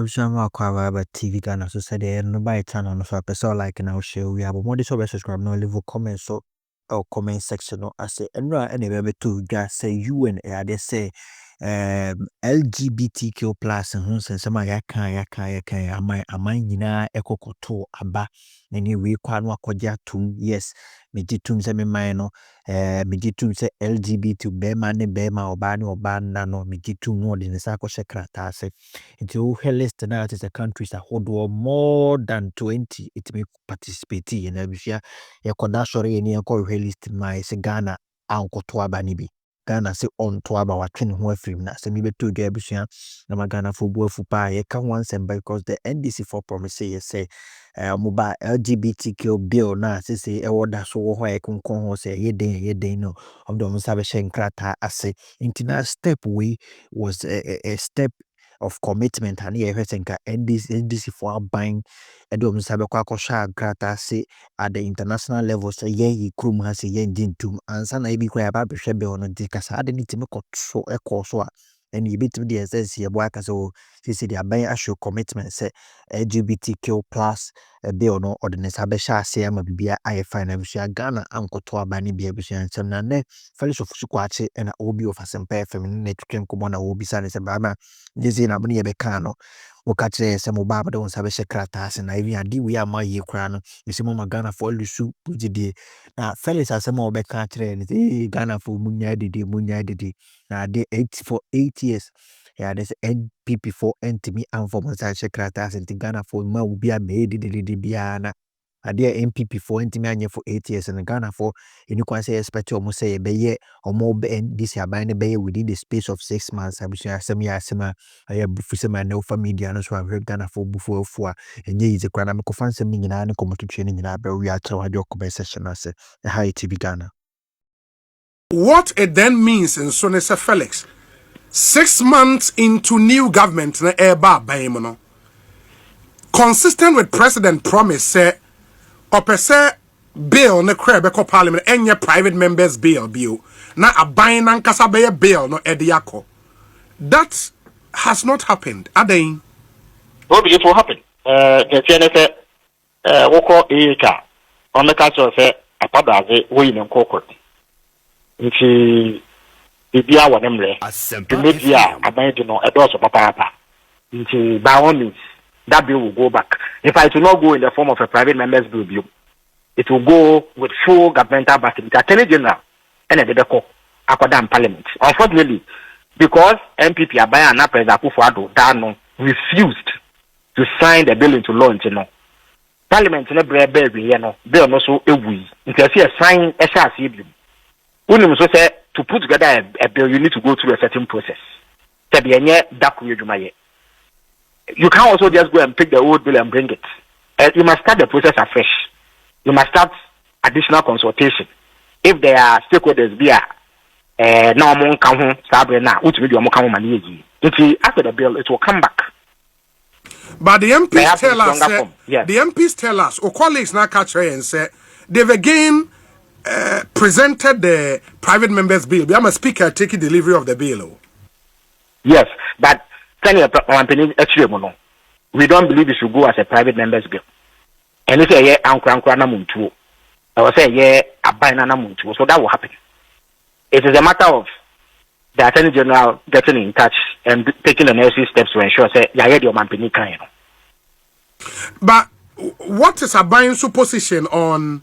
Obisama kwa ba Tvghana so said no by channel no so person like now share we have more so subscribe no leave comment so or comment section no I say enra ene be to ga say UN they say LGBTQ plus ho sensema ya kan aman nyina ekokoto aba nani we kwa no akogya tum yes me gitum se me man no me gitum se LGBT be man ne be ma oba ne oba na no me gitum no de ne sa ko shekrata ase into her list now it is a countries that hold more than 20 it may participate in abusua ya koda sori ni ko her list my se Ghana anko to aba ni bi Ghana se on to aba watwene ho afrim na se mi beto dwa abusua na magana fo bu afu pa ye ka wansem because the NDC for promise say mobile LGBTQ bill na say e woda so wo ho e konkon ho say ye den no of the sabe shenkrata ase international step we was a step of commitment and here think NDC for buying edom sabe kwa kosha grata say at the international level say ye krum ha say ye dintum ansa na ibi kwa ba behwe be ono dikasa ade ni timi kotso ekoso a and you bit the SS here boy so say they are buying a show commitment say LGBTQ plus bill no ordinance abesha say am bibia I fine abusua Ghana ankoto abani bia abusua nsem na ne Felix Ofosu Kwakye na obi of Asempa FM ne twetwe komo na obi sa ne se ba Jezi na buni yebeka no wokatre se mo baba de won sabe shekrata ase na even adi we ama ye kra no ese mo Ghana for lusu bujide na Felix asema obeka kire ni Ghana for munya dede na de 8 years ya this NPP for ntimi anfom sa shekrata ase nti Ghana for ma obi a me dede bia na ade NPP for ntimi anye for 8 years and Ghana for any kwan say expect omo say be ye omo be NDC aban ne be within the space of 6 months abusua asema aye bufusema na ofa media no so ahwe Ghana for bufu ofua enye yize kwa na mekofa nsem ni nyina ne komototwe ni nyina be we atra wade conversation ase hi TV Ghana. What it then means in Sonesa Felix 6 months into new government na eba baimono consistent with president promise say opese bill ne kra be ko parliament enye private members bill na aban na nkasa be bill no ediako that has not happened again. What it will happen the TNF woko eka on the council say apadaze we in kokot nti bibia wonemre Asempa media aban de no edoso papa nti by all means that bill will go back. If it will not go in the form of a private members bill, it will go with full governmental backing. The Attorney General and the Debeko Akwadam Parliament. Unfortunately, because MPP Abaya and President Akufo-Addo Dano refused to sign the bill into law, Parliament in a bill no so ewi. If you sign SRC bill, when so say to put together a bill, you need to go through a certain process. You can't also just go and pick the old bill and bring it. You must start the process afresh. You must start additional consultation. If there are stakeholders there, now among Kahu, Sabrina, which will be among Kahu Maniji. After the bill, it will come back. But the MPs tell us, the MPs tell us, or colleagues now catch her and say, they've again presented the private members bill. We have a speaker taking delivery of the bill. Yes, but we don't believe it should go as a private members bill. And if you say muntu, I will say muntu, so that will happen. It is a matter of the Attorney General getting in touch and taking the necessary steps to ensure say your mampini can. But what is a buying supposition on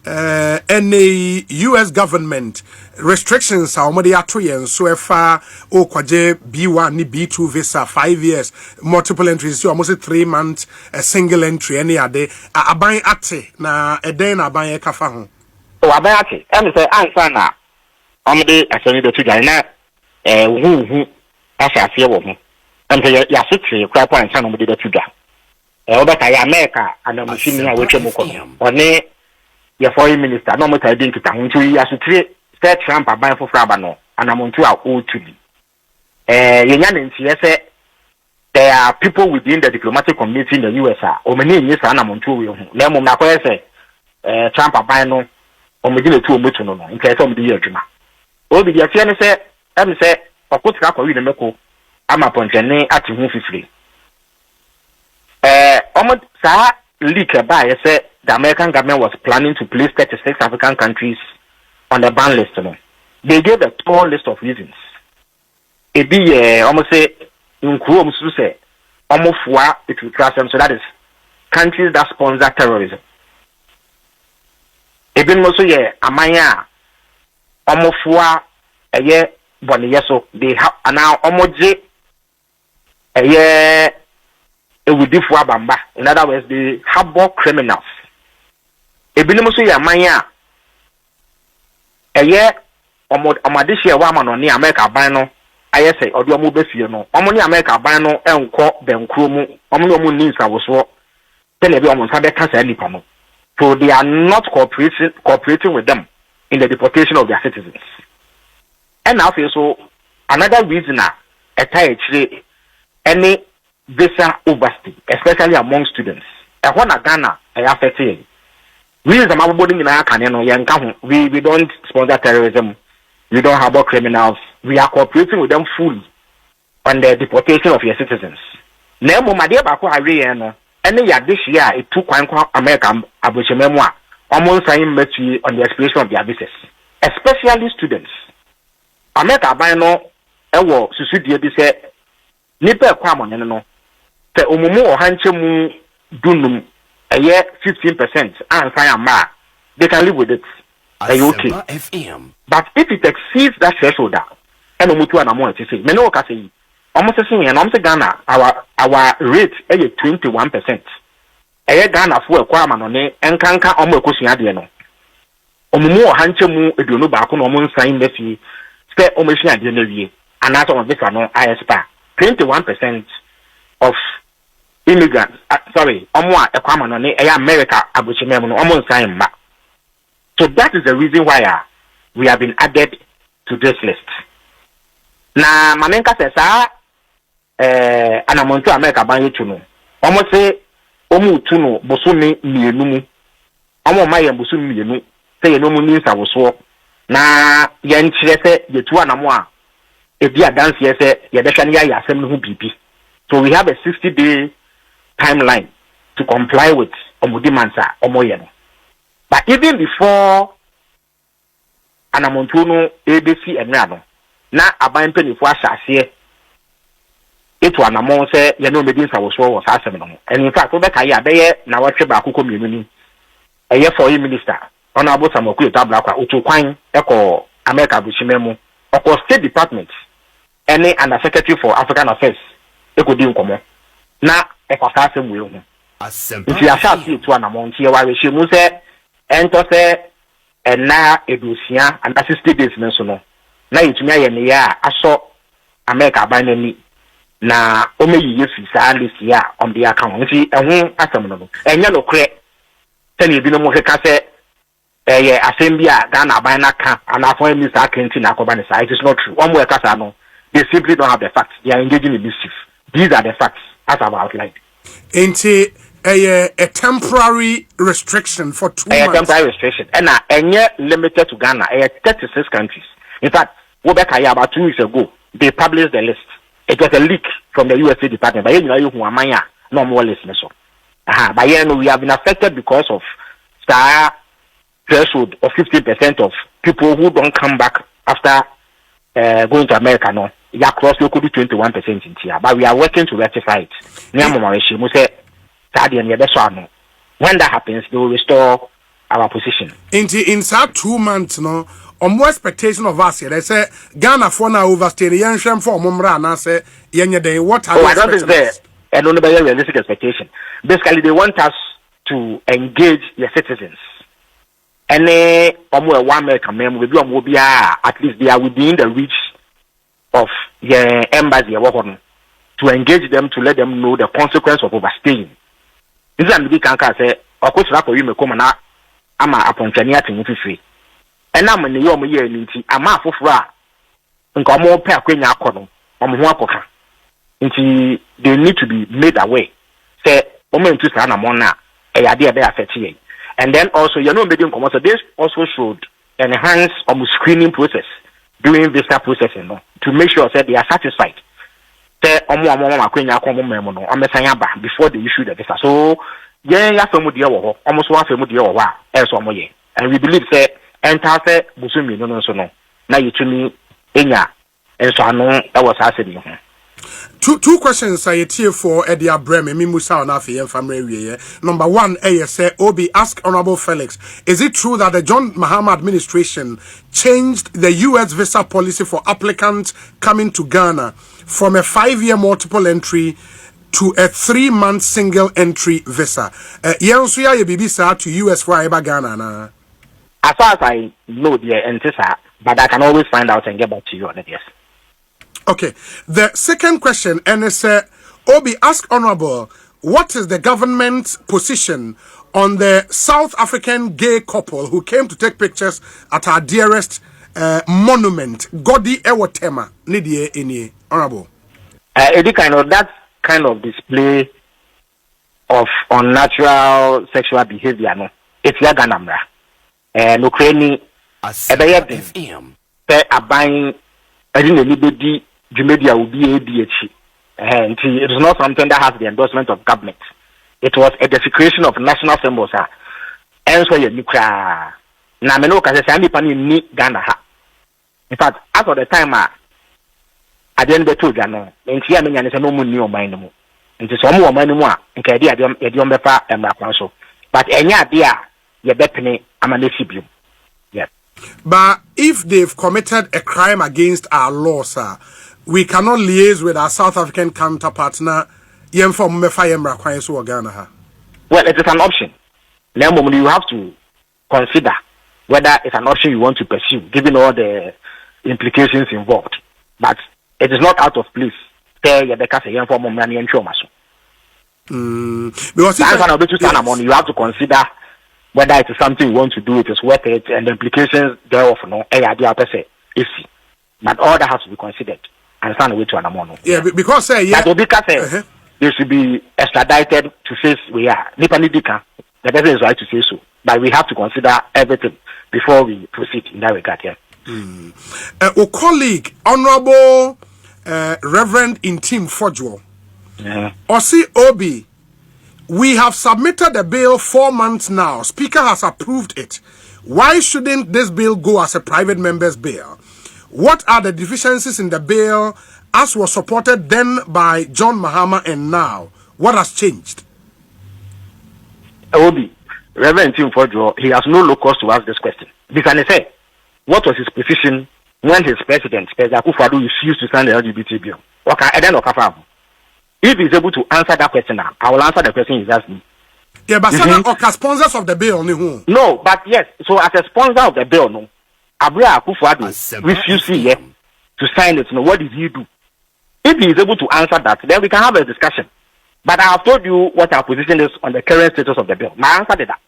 any US government restrictions are already and so far kwaje B1 ni B2 visa 5 years multiple entries so almost 3 months a single entry any ade aban ate na eden aban e kafa ho o aban ate em say ansa na omde asani de Tvghana hu asase wo ho em say ya sitri kra kwa ansa na omde de Tvghana obata ya America anamushini a wetwe mko one your foreign minister no matter dey kita hunchu ya sutire set Trump aban foforo aba no anamuntu a o tudi yenya ne ntie say there are people within the diplomatic community in the US o mani nyi sa anamuntu we hu na mum na kwa say Trump aban no o medi le tu o metu no no nke say o medi adwuma o bi dia tie ne say em say okotika kwa wi ne meko ama ponchene ati hu fifiri almost leak by say the American government was planning to place 36 African countries on the ban list. They gave a tall list of reasons. It be almost say in Chrome say almost it will cross them. So that is countries that sponsor terrorism. Even also amaya almost a year so they have now almost a year with bamba. In other words, they harbor criminals. Even also amaya a year amadishia waman on the America bano. I say or do a mobile no. Omoni America bano and call them chromo. Omono needs I was what tell everyone had a cancer pano. So they are not cooperating with them in the deportation of their citizens. And now so another reason actually any visa overstay, especially among students. And when Ghana I affected reason I'm boarding in our canyon, we don't sponsor terrorism, we don't harbor criminals, we are cooperating with them fully on the deportation of your citizens. Nemo my dear Bako Ariano, any year this year it took American Abushememwa, almost saying mercy on the expiration of their visas, especially students. America Bino Ewo Susudia say Nipper Quamon no. The Umumu or Hanchemu Dunum a year 15% and Sayama, they can live with it. Okay. FM. But if it exceeds that threshold, and Umutu and Amon to say, Meno Kasi, almost saying, and I'm Ghana, our rate is 21%. A year Ghana for a Quaman on it, and Kanka Omo Kusiadiano. Umumu or Hanchemu, if you know back on Omon sign the fee, spare Omission at the Navy, and that's on this one, ISPA. 21% of immigrants, Omwa, a common on America, Abuchimemo, almost sign back. So that is the reason why we have been added to this list. Now, Mamenka says, and I'm on to America by you to know. Almost say, Omu Tuno, Bosumi, Mienu, Omo Maya Bosumi, Mienu, say no means I was so. Now, Yan Chese, the two and more. If you are dance, yes, Yadashania, Assembly BP. So we have a 60-day timeline to comply with Omudimansa, Omoyeno. But even before Anamontuno, ABC, and Nano, now a buying penny for us here, it was Anamon say, Medins I was Asempa. And in fact, Rebecca, there now a Trebaco community, a year for a minister, Honorable Samoku Tablaka, Utu Quine, Echo, America Bushimemo, or State Department, any Undersecretary for African Affairs, Echo Dinkomo. Now, Echo Sassem will. Asempa. If you are shouting to Anamon, here, she must say, enter say and now edusia and assisted this mention. Now it's me and ya I saw America by me. Na only yes is here on the account. See and who asamno. And yellow crack tell you no more say Asempa Ghana by Naka and I find Mr. Kentin Akobanisa. It is not true. One more Casano. They simply don't have the facts. They are engaging in mischief. These are the facts as I've outlined. A temporary restriction for 2 months. A temporary restriction. And yet limited to Ghana. 36 countries. In fact, about 2 weeks ago, they published the list. It was a leak from the USA Department. But you know who am I? No more listeners. But we have been affected because of star threshold of 50% of people who don't come back after going to America. No, across you could be 21% in here. But we are working to rectify it. When that happens, they will restore our position. In 2 months, no, or more expectation of us here. They say Ghana for now overstay the Yanshan for Mumra and I say, Yanya, what are I don't think there and only by realistic expectation. Basically, they want us to engage the citizens. Any or one American member will be at least they are within the reach of the embassy to engage them to let them know the consequence of overstaying. This is the big cancer say, of course, you may come and I'm a Ponchania to free. And I'm in the Yom year in a mouth of ra and come more per quenya cono, Muapoka. They need to be made aware. Say, Omen to Sanamona, a idea they are 38. And then also, medium commercial, this also should enhance screening process during visa processing to make sure that they are satisfied say omo makwenya akomo memo no omesan ba before they issue the visa. So yeah ya femu de wo ho almost one femu de wo wa so omo ye, and we believe say enter say busumi no so no na yitumi enya enso anu e was asedi ho. Two questions I hear for Eddie Abrem and Mimusa on Afi and family. Number one, say Obi, ask Honorable Felix, is it true that the John Mahama administration changed the US visa policy for applicants coming to Ghana from a 5-year multiple entry to a 3-month single entry visa? Yensuya Yebibisa to US for Ghana na. As far as I know, but I can always find out and get back to you on it. Yes. Okay. The second question, and it's Obi, ask Honorable, what is the government's position on the South African gay couple who came to take pictures at our dearest monument, Godi Ewotema, Nidie Ini, Honorable? That kind of display of unnatural sexual behavior, no, it's Yaganamra. Ukraine, FM, buying anybody. Jumedia will be ADH, and it is not something that has the endorsement of government. It was a desecration of national symbols. And so you cry. Now, I know because I need Ghana. In fact, as of the time, I didn't be told Ghana. And here, I mean, there's no money on my name. And there's some more money more. And Kadia, you don't befa and Macanso. But any idea, you're betting I'm an issue. Yes. But if they've committed a crime against our law, sir, we cannot liaise with our South African counterparts now. Well, it is an option. Now, you have to consider whether it's an option you want to pursue, given all the implications involved. But it is not out of place. Because you have to consider whether it is something you want to do, it is worth it, and the implications thereof. No, but all that has to be considered. And stand away to an amount. Yeah, because they should be extradited to face we are. The person is right to say so, but we have to consider everything before we proceed in that regard. Yeah. Our colleague, Honorable Reverend Intim Fodjo, Osi Obi, we have submitted the bill 4 months now. Speaker has approved it. Why shouldn't this bill go as a private member's bill? What are the deficiencies in the bill as was supported then by John Mahama and now? What has changed? Obi, Reverend Tim Fodjo, he has no locus to ask this question. Because I say, what was his position when his president, President Akufo-Addo, refused to sign the LGBT bill? If he's able to answer that question now, I will answer the question he's asking. Yeah, but sponsors of the bill, no, but yes. So as a sponsor of the bill, no. Abria Akufo-Addo refused to sign it. What did he do? If he is able to answer that, then we can have a discussion. But I have told you what our position is on the current status of the bill. My answer is that.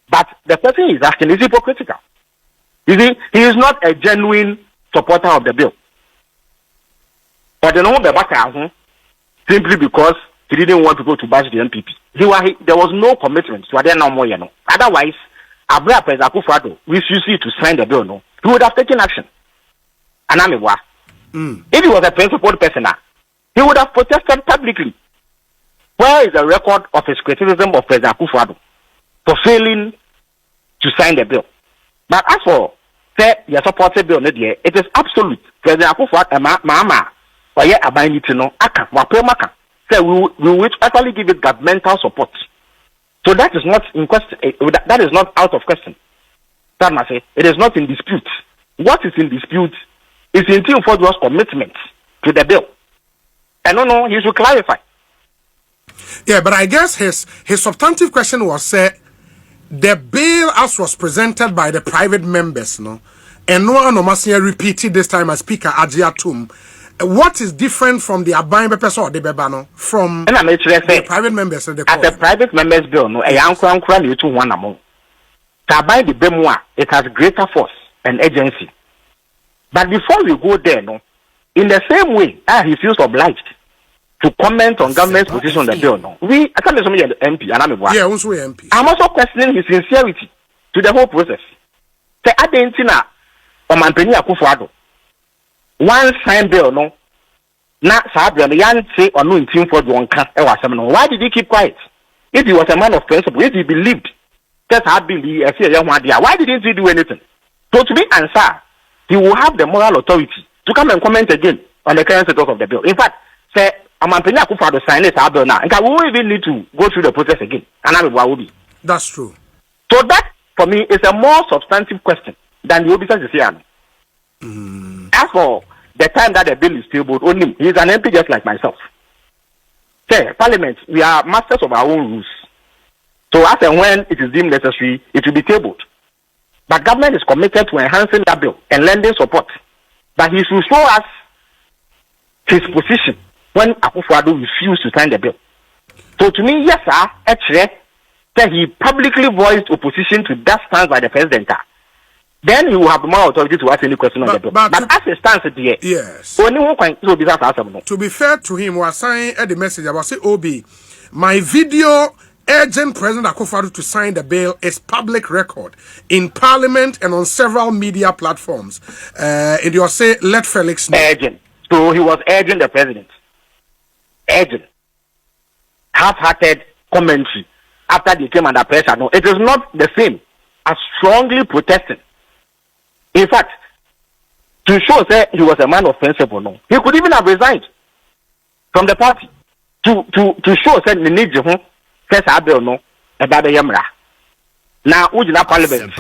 But the person is asking is hypocritical. You see, he is not a genuine supporter of the bill. But the no the simply because he didn't want people to bash the MPP. There was no commitment to no more. Otherwise, Abria President Akufo-Addo refused to sign the bill. No. He would have taken action. And if he was a principled person, he would have protested publicly. Where is the record of his criticism of President Akufo-Addo for failing to sign the bill? But as for your supported bill, it is absolute. President Akufo-Addo, Mama, we will actually give it governmental support. So that is not in question. That is not out of question. That must say it is not in dispute. What is in dispute is in Tim Fordjo's commitment to the bill. And no, he should clarify. Yeah, but I guess his substantive question was the bill as was presented by the private members, and no one repeated this time as Speaker Ajiatum. What is different from the Abain Bepes or the Bebano from the private members of the court? As a private members bill, no, a young crown you to one among. Tabai the Bemoa, it has greater force and agency. But before we go there, no, in the same way, he feels obliged to comment on government's position on the bill. No, I can't listen to the MP, and I'm also MP. I'm also questioning his sincerity to the whole process. Say, I didn't know, or Mampeni Akufo-Addo. One sign bill, no, Na Sabra, the young say or no in team for one cat. Why did he keep quiet? If he was a man of principle, if he believed, just I believe, I see a young one there, why didn't he do anything? So to be answer, he will have the moral authority to come and comment again on the current status of the bill. In fact, say, I'm a penny for the sign this bill now. And I won't even need to go through the process again. And I will be. That's true. So that, for me, is a more substantive question than the officers is here. As for the time that the bill is tabled, only he is an MP just like myself. Say, Parliament, we are masters of our own rules. So as and when it is deemed necessary, it will be tabled. But government is committed to enhancing that bill and lending support. But he should show us his position when Akufo-Addo refused to sign the bill. So to me, yes, sir, actually, that he publicly voiced opposition to that stance by the president. Then he will have more authority to ask any question on the bill. But as it stands today, yes. Only one can be that. To be fair to him, was saying at the message about say Obi, my video urging President Akufo-Addo to sign the bill is public record in Parliament and on several media platforms. And you say let Felix know. Urging. So he was urging the president. Urging. Half-hearted commentary after they came under pressure. No, it is not the same as strongly protesting. In fact, to show that he was a man of principle, no, he could even have resigned from the party to show that the need to say Abel no about the Yamra. Now, we in Parliament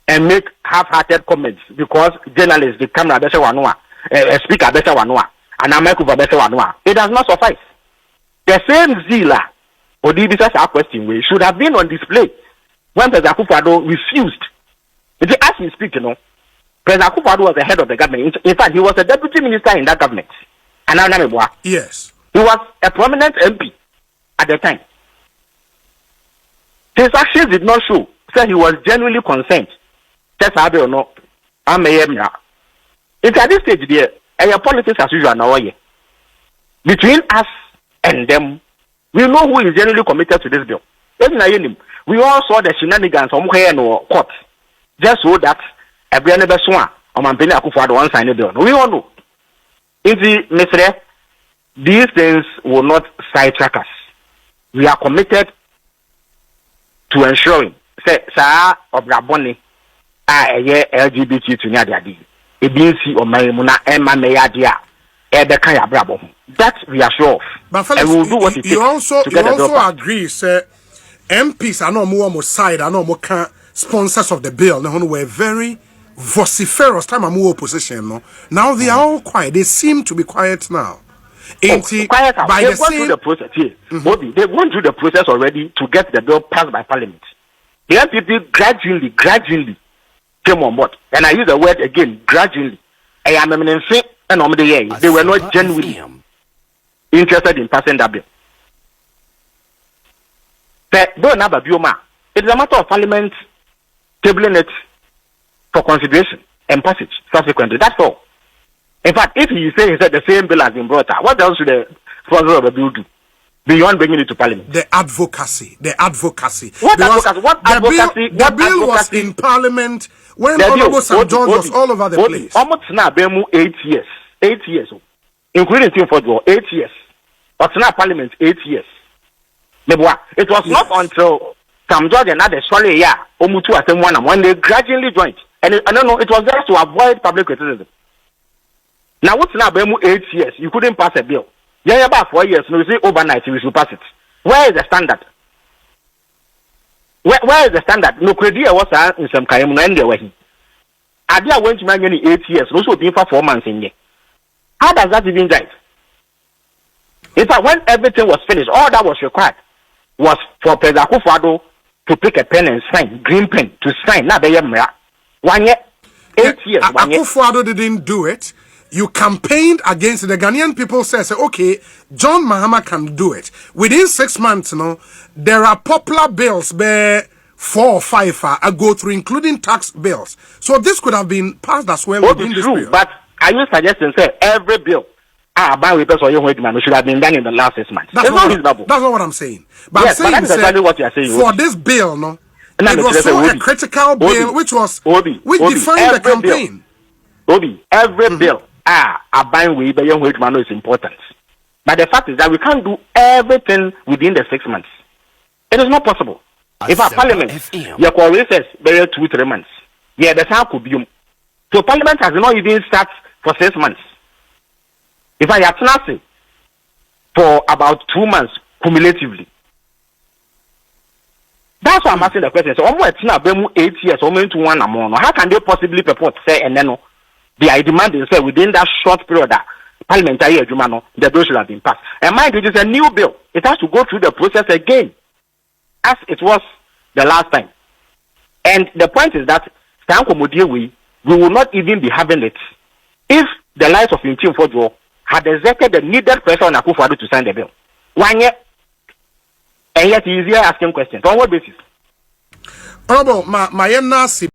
and make half-hearted comments because journalists, the camera better one, speaker better one, and America better one. It does not suffice. The same zeal or the business question we should have been on display when President Akufo-Addo refused. As we speak, you know, President Akufo-Addo was the head of the government. In fact, he was a deputy minister in that government. And now, yes, he was a prominent MP at the time. His actions did not show that he was genuinely concerned. Just have or not, I'm a it's at this stage there, and your politics as usual now. Between us and them, we know who is genuinely committed to this bill. We all saw the shenanigans on court. Just so that Brian Beswa or Mampeni Akufo-Addo one sign the bill. We all know. These things will not sidetrack us. We are committed to ensuring say Sa Obraboni LGBT to Nyadiadi. ADC or Mayimuna Emma Meyadia Ebeka Brabo. That we are sure of. But fellas, and we will do what it takes. You also agree, say MPs are no more side, are no more sponsors of the bill. They were very vociferous time I'm opposition. No, now they are all quiet. They seem to be quiet now. Quiet. By they've gone through the process here. They've gone through the process already to get the bill passed by Parliament. The MPP gradually came on board, and I use the word again, gradually. I am and they were not genuinely interested in passing that bill. It is a matter of Parliament tabling it for consideration and passage subsequently. That's all. In fact, if he says that the same bill has been brought out, what else should the sponsor of the bill do beyond bringing it to Parliament? The advocacy. What advocacy? The bill was in Parliament when Honorable St. George was all over the place. Almost now, 8 years. 8 years. Including Team for 8 years. But now Parliament, 8 years. It was not until St. George and others, Omutu Asempa, when they gradually joined. And I don't know, it was just to avoid public criticism. Now, what's now 8 years? You couldn't pass a bill. Yeah, about 4 years. No, you say overnight we should pass it. Where is the standard? Where is the standard? No credit was in some kind of way. Adia went to manage 8 years. Those would be for 4 months in here. How does that even jive? In fact, when everything was finished, all that was required was for President Akufo-Addo to pick a pen and sign, green pen to sign. Now they are 1 year, 8 years. Akufo-Addo didn't do it. You campaigned against it. The Ghanaian people say, okay, John Mahama can do it. Within 6 months, there are popular bills, 4 or 5 I go through, including tax bills. So this could have been passed as well within this period. But are you suggesting, say, every bill should have been done in the last 6 months? That's not what I'm saying. But yes, I'm saying, that's exactly what you are saying. For this bill, it was so a critical bill, which defined the campaign. Every bill buying we be young wage man is important. But the fact is that we can't do everything within the 6 months. It is not possible. If our parliament, your recess, be 2-3 months. Yeah, the time could be. So parliament has not even started for 6 months. If I have nothing for about 2 months cumulatively. That's why I'm asking the question. So almost 8 years, almost 1 amount. How can they possibly purport say and then they are demanding say within that short period that parliamentary agreement the bill should have been passed. And mind you, it is a new bill. It has to go through the process again, as it was the last time. And the point is that we will not even be having it if the likes of Team Fojo had exerted the needed pressure on Akufo-Addo to sign the bill. 1 year. And yet he is here asking questions. On what basis? Honorable, my nasi